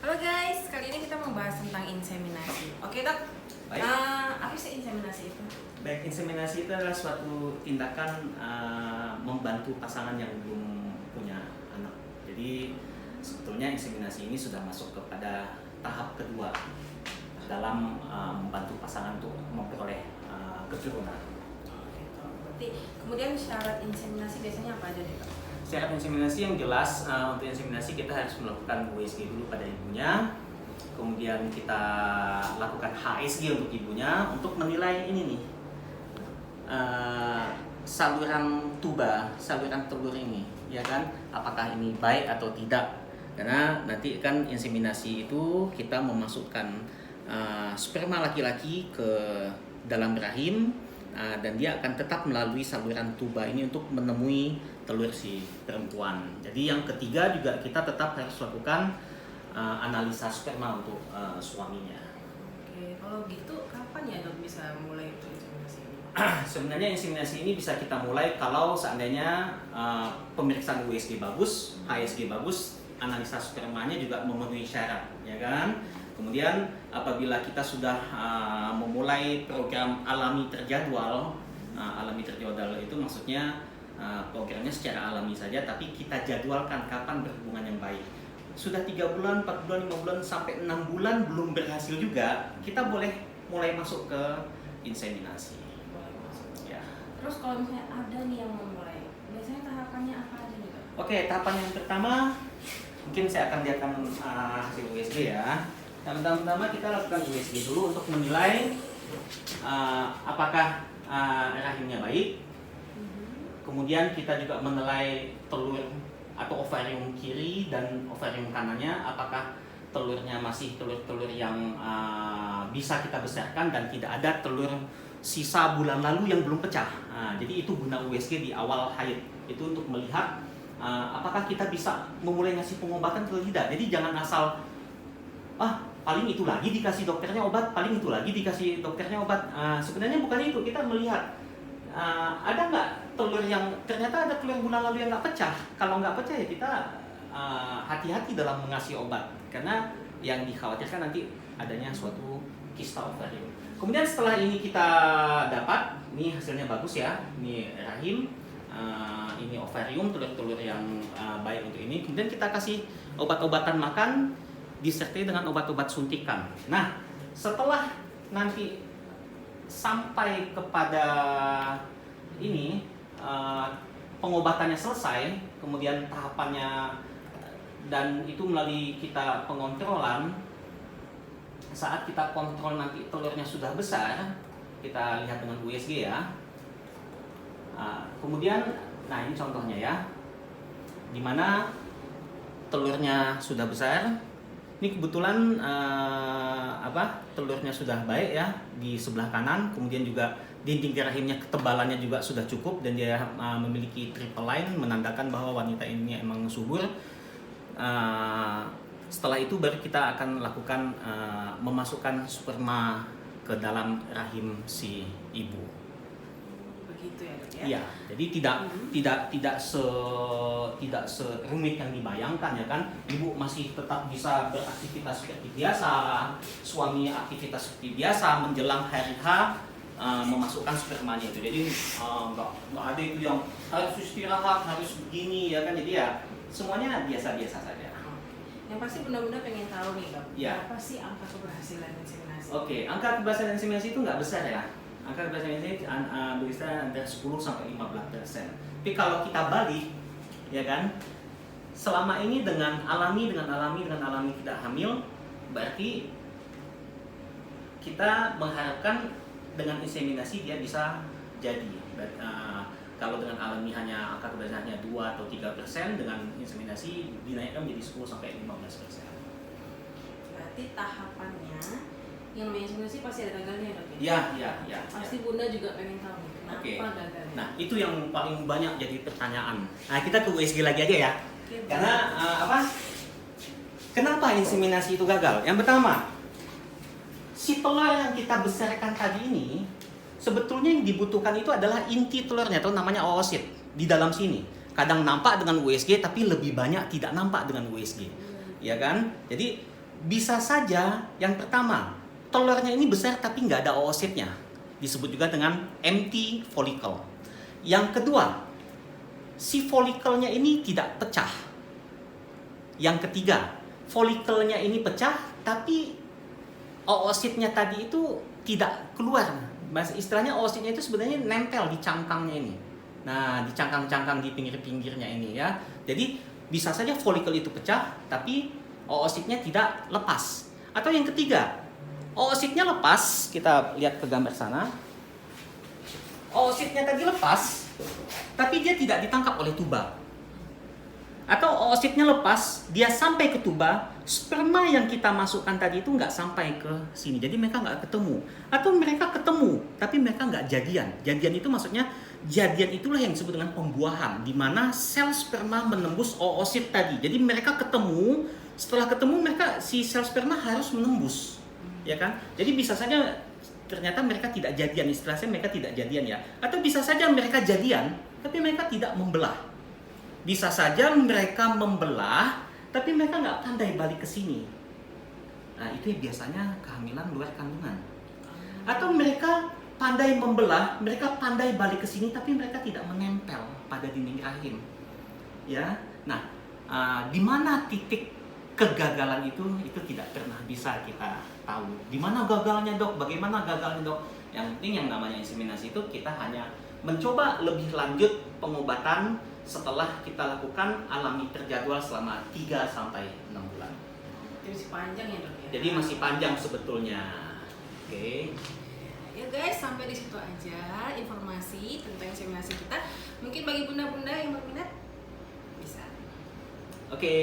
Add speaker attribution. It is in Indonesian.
Speaker 1: Halo guys, kali ini kita membahas tentang inseminasi. Oke dok,
Speaker 2: Baik.
Speaker 1: apa sih inseminasi itu?
Speaker 2: Baik, inseminasi itu adalah suatu tindakan membantu pasangan yang belum punya anak. Jadi sebetulnya inseminasi ini sudah masuk kepada tahap kedua dalam membantu pasangan untuk memperoleh keturunan.
Speaker 1: Gitu. Berarti kemudian syarat inseminasi biasanya apa aja deh dok?
Speaker 2: Syarat inseminasi yang jelas, untuk inseminasi kita harus melakukan USG dulu pada ibunya. Kemudian kita lakukan HSG untuk ibunya untuk menilai ini nih, saluran tuba, saluran telur ini, ya kan, apakah ini baik atau tidak. Karena nanti kan inseminasi itu kita memasukkan sperma laki-laki ke dalam rahim, dan dia akan tetap melalui saluran tuba ini untuk menemui telur si perempuan. Jadi yang ketiga juga kita tetap harus lakukan analisa sperma untuk suaminya.
Speaker 1: Oke, kalau gitu kapan ya dok bisa mulai untuk inseminasi ini?
Speaker 2: Sebenarnya inseminasi ini bisa kita mulai kalau seandainya pemeriksaan USG bagus, HSG bagus, analisa spermanya juga memenuhi syarat, ya kan? Kemudian apabila kita sudah memulai program alami terjadwal, itu maksudnya programnya secara alami saja, tapi kita jadwalkan kapan berhubungan yang baik. Sudah 3 bulan, 4 bulan, 5 bulan, sampai 6 bulan belum berhasil juga, kita boleh mulai masuk ke inseminasi.
Speaker 1: Boleh masuk.
Speaker 2: Ya.
Speaker 1: Terus kalau misalnya ada nih yang mau mulai, biasanya tahapannya apa aja nih dok?
Speaker 2: Oke, tahapan yang pertama mungkin saya akan lihatkan hasil USG ya. Yang pertama kita lakukan USG dulu untuk menilai apakah rahimnya baik. Kemudian kita juga menilai telur atau ovarium kiri dan ovarium kanannya, apakah telurnya masih telur-telur yang bisa kita besarkan dan tidak ada telur sisa bulan lalu yang belum pecah. Jadi itu guna USG di awal haid, itu untuk melihat apakah kita bisa memulai ngasih pengobatan atau tidak. Jadi jangan asal paling itu lagi dikasih dokternya obat, paling itu lagi dikasih dokternya obat. Sebenarnya bukan itu, kita melihat ada nggak telur yang ternyata ada telur bulan lalu yang nggak pecah. Kalau nggak pecah ya kita hati-hati dalam mengasih obat, karena yang dikhawatirkan nanti adanya suatu kista ovarium. Kemudian setelah ini kita dapat, ini hasilnya bagus ya, ini rahim, ini ovarium, telur-telur yang baik untuk ini. Kemudian kita kasih obat-obatan makan disertai dengan obat-obat suntikan. Nah, setelah nanti sampai kepada ini pengobatannya selesai, kemudian tahapannya dan itu melalui kita pengontrolan. Saat kita kontrol nanti telurnya sudah besar, kita lihat dengan USG ya. Kemudian, nah ini contohnya ya, dimana telurnya sudah besar. Ini kebetulan telurnya sudah baik ya di sebelah kanan, kemudian juga dinding rahimnya ketebalannya juga sudah cukup dan dia memiliki triple line, menandakan bahwa wanita ini emang subur. Setelah itu baru kita akan lakukan memasukkan sperma ke dalam rahim si ibu.
Speaker 1: Begitu ya dok ya?
Speaker 2: Iya, jadi tidak serumit yang dibayangkan ya kan. Ibu masih tetap bisa beraktivitas seperti biasa, suami aktivitas seperti biasa, menjelang hari H memasukkan spermanya itu. Jadi nggak ada itu yang harus istirahat, harus begini ya kan. Jadi ya semuanya biasa-biasa saja.
Speaker 1: Yang pasti bunda-bunda pengen tahu nih dok,
Speaker 2: Ya.
Speaker 1: apa sih angka keberhasilan inseminasi?
Speaker 2: Oke, angka keberhasilan inseminasi itu nggak besar ya. Angka keberhasilan inseminasi bisa antara 10 sampai 15%. Tapi kalau kita balik, ya kan, selama ini dengan alami tidak hamil, berarti kita mengharapkan dengan inseminasi dia bisa jadi. Kalau dengan alami hanya angka keberhasilannya 2 atau 3%, dengan inseminasi dinaikkan menjadi 10 sampai 15%.
Speaker 1: Berarti tahapannya yang namanya inseminasi pasti ada gagalnya dok ya?
Speaker 2: Ya.
Speaker 1: Pasti bunda juga pengen tahu nih, kenapa
Speaker 2: Oke.
Speaker 1: gagalnya?
Speaker 2: Nah, itu yang paling banyak jadi pertanyaan. Nah, kita ke USG lagi aja ya.
Speaker 1: Oke,
Speaker 2: Karena kenapa inseminasi itu gagal? Yang pertama, si telur yang kita besarkan tadi ini, sebetulnya yang dibutuhkan itu adalah inti telurnya, atau namanya oosit di dalam sini. Kadang nampak dengan USG, tapi lebih banyak tidak nampak dengan USG, ya kan? Jadi bisa saja yang pertama, telurnya ini besar tapi nggak ada oositnya. Disebut juga dengan empty follicle. Yang kedua, si folikelnya ini tidak pecah. Yang ketiga, folikelnya ini pecah tapi oositnya tadi itu tidak keluar. Bahasa istilahnya oositnya itu sebenarnya nempel di cangkangnya ini. Nah, di cangkang-cangkang di pinggir-pinggirnya ini ya. Jadi bisa saja folikel itu pecah tapi oositnya tidak lepas. Atau yang ketiga, oositnya lepas. Kita lihat ke gambar sana. Oositnya tadi lepas, tapi dia tidak ditangkap oleh tuba. Atau oositnya lepas, dia sampai ke tuba, sperma yang kita masukkan tadi itu nggak sampai ke sini. Jadi mereka nggak ketemu. Atau mereka ketemu, tapi mereka nggak jadian. Jadian itu maksudnya, jadian itulah yang disebut dengan pembuahan, di mana sel sperma menembus oosit tadi. Jadi mereka ketemu, setelah ketemu mereka si sel sperma harus menembus, ya kan? Jadi bisa saja ternyata mereka tidak jadian, istilahnya mereka tidak jadian ya. Atau bisa saja mereka jadian, tapi mereka tidak membelah. Bisa saja mereka membelah, tapi mereka nggak pandai balik ke sini. Nah, itu biasanya kehamilan luar kandungan. Atau mereka pandai membelah, mereka pandai balik ke sini, tapi mereka tidak menempel pada dinding rahim. Ya, nah, di mana titik kegagalan itu tidak pernah bisa kita tahu. Di mana gagalnya dok? Bagaimana gagalnya dok? Yang penting yang namanya inseminasi itu kita hanya mencoba lebih lanjut pengobatan setelah kita lakukan alami terjadwal selama 3 sampai 6 bulan.
Speaker 1: Jadi masih panjang ya dok ya?
Speaker 2: Jadi masih panjang sebetulnya. Oke.
Speaker 1: Ya guys, sampai di situ aja informasi tentang inseminasi kita. Mungkin bagi bunda-bunda yang berminat bisa.
Speaker 2: Oke.